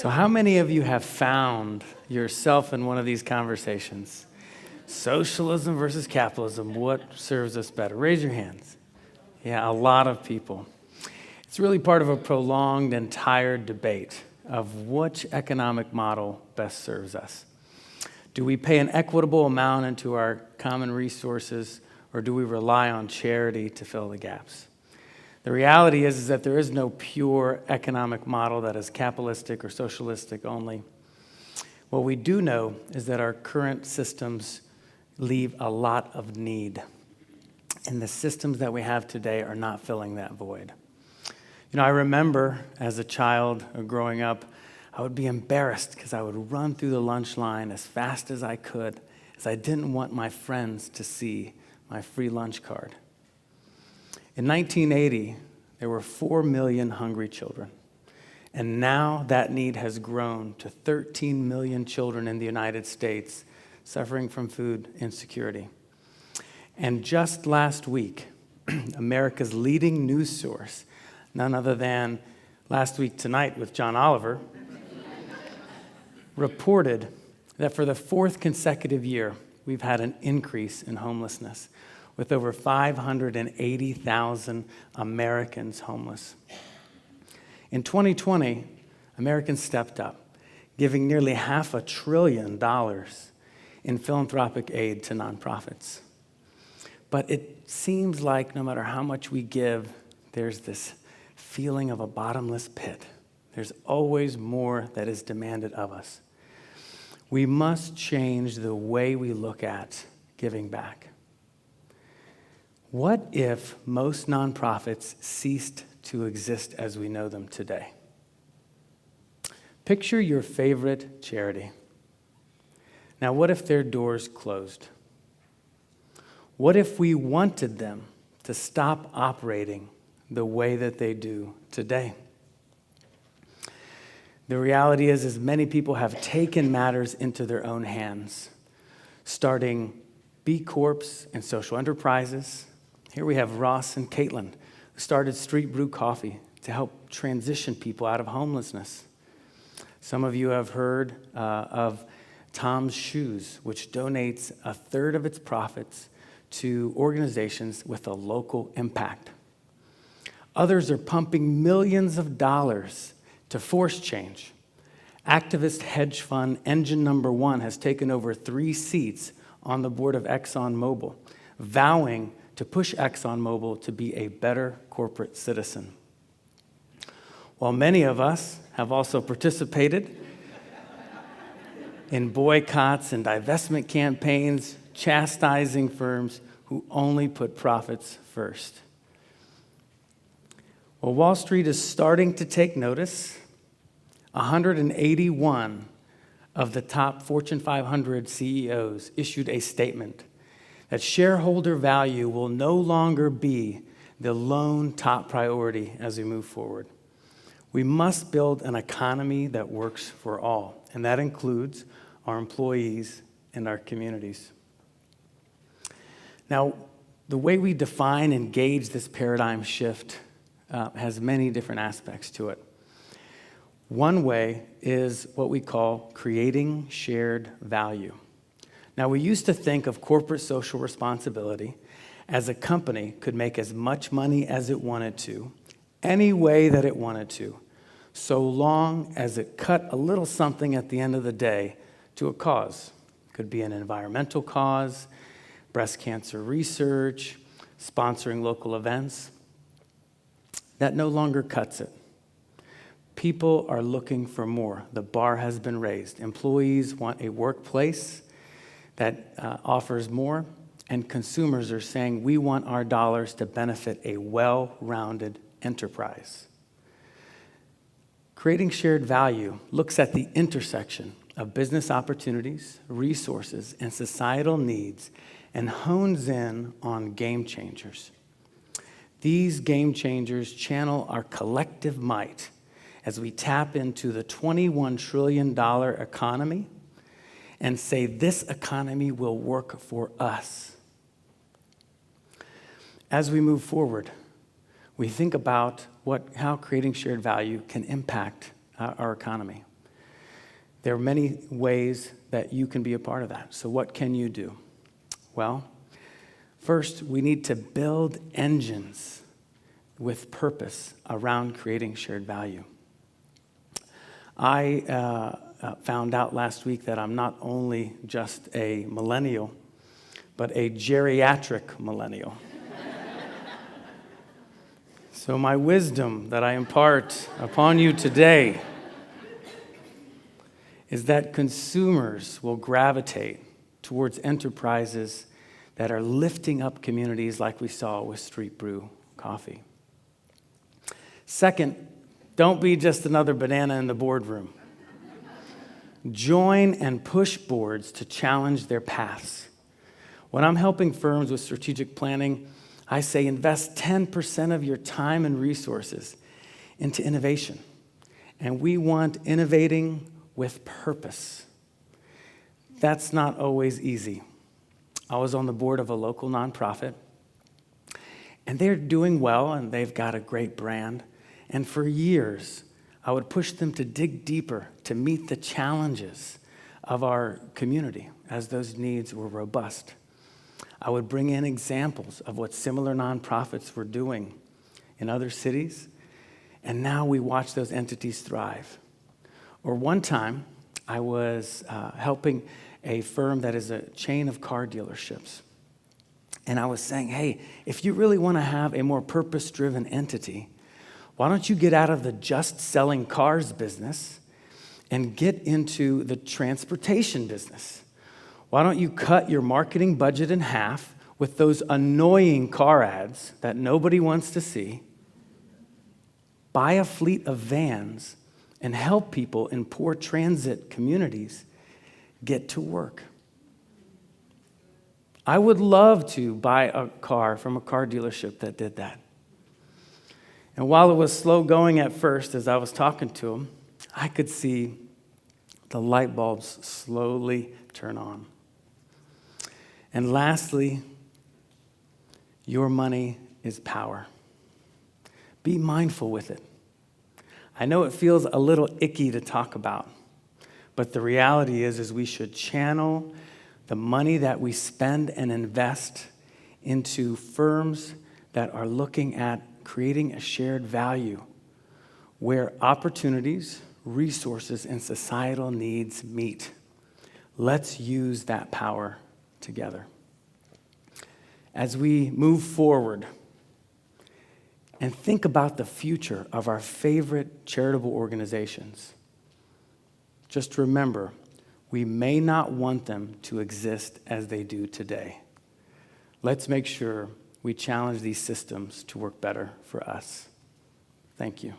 So how many of you have found yourself in one of these conversations? Socialism versus capitalism, what serves us better? Raise your hands. Yeah, a lot of people. It's really part of a prolonged and tired debate of which economic model best serves us. Do we pay an equitable amount into our common resources, or do we rely on charity to fill the gaps? The reality is that there is no pure economic model that is capitalistic or socialistic only. What we do know is that our current systems leave a lot of need, and the systems that we have today are not filling that void. You know, I remember as a child growing up, I would be embarrassed because I would run through the lunch line as fast as I could, as I didn't want my friends to see my free lunch card. In 1980, there were 4 million hungry children, and now that need has grown to 13 million children in the United States suffering from food insecurity. And just last week, America's leading news source, none other than Last Week Tonight with John Oliver, reported that for the fourth consecutive year, we've had an increase in homelessness, with over 580,000 Americans homeless. In 2020, Americans stepped up, giving nearly $500 billion in philanthropic aid to nonprofits. But it seems like no matter how much we give, there's this feeling of a bottomless pit. There's always more that is demanded of us. We must change the way we look at giving back. What if most nonprofits ceased to exist as we know them today? Picture your favorite charity. Now, what if their doors closed? What if we wanted them to stop operating the way that they do today? The reality is many people have taken matters into their own hands, starting B Corps and social enterprises. Here we have Ross and Caitlin, who started Street Brew Coffee to help transition people out of homelessness. Some of you have heard of Tom's Shoes, which donates a third of its profits to organizations with a local impact. Others are pumping millions of dollars to force change. Activist hedge fund Engine Number One has taken over 3 seats on the board of ExxonMobil, vowing to push ExxonMobil to be a better corporate citizen. While many of us have also participated in boycotts and divestment campaigns, chastising firms who only put profits first. Well, Wall Street is starting to take notice. 181 of the top Fortune 500 CEOs issued a statement that shareholder value will no longer be the lone top priority as we move forward. We must build an economy that works for all, and that includes our employees and our communities. Now, the way we define and gauge this paradigm shift has many different aspects to it. One way is what we call creating shared value. Now, we used to think of corporate social responsibility as a company could make as much money as it wanted to, any way that it wanted to, so long as it cut a little something at the end of the day to a cause. It could be an environmental cause, breast cancer research, sponsoring local events. That no longer cuts it. People are looking for more. The bar has been raised. Employees want a workplace that offers more, and consumers are saying we want our dollars to benefit a well-rounded enterprise. Creating shared value looks at the intersection of business opportunities, resources, and societal needs, and hones in on game changers. These game changers channel our collective might as we tap into the $21 trillion economy and say this economy will work for us. As we move forward, we think about how creating shared value can impact our economy. There are many ways that you can be a part of that. So what can you do? Well, first, we need to build engines with purpose around creating shared value. I found out last week that I'm not only just a millennial, but a geriatric millennial. So my wisdom that I impart upon you today is that consumers will gravitate towards enterprises that are lifting up communities like we saw with Street Brew Coffee. Second, don't be just another banana in the boardroom. Join and push boards to challenge their paths. When I'm helping firms with strategic planning, I say invest 10% of your time and resources into innovation. And we want innovating with purpose. That's not always easy. I was on the board of a local nonprofit, and they're doing well, and they've got a great brand. And for years, I would push them to dig deeper to meet the challenges of our community as those needs were robust. I would bring in examples of what similar nonprofits were doing in other cities, and now we watch those entities thrive. Or one time, I was helping a firm that is a chain of car dealerships. And I was saying, hey, if you really want to have a more purpose-driven entity, why don't you get out of the just selling cars business and get into the transportation business? Why don't you cut your marketing budget in half with those annoying car ads that nobody wants to see, buy a fleet of vans, and help people in poor transit communities get to work? I would love to buy a car from a car dealership that did that. And while it was slow going at first, as I was talking to them, I could see the light bulbs slowly turn on. And lastly, your money is power. Be mindful with it. I know it feels a little icky to talk about, but the reality is we should channel the money that we spend and invest into firms that are looking at creating a shared value where opportunities, resources, and societal needs meet. Let's use that power together. As we move forward and think about the future of our favorite charitable organizations, just remember, we may not want them to exist as they do today. Let's make sure we challenge these systems to work better for us. Thank you.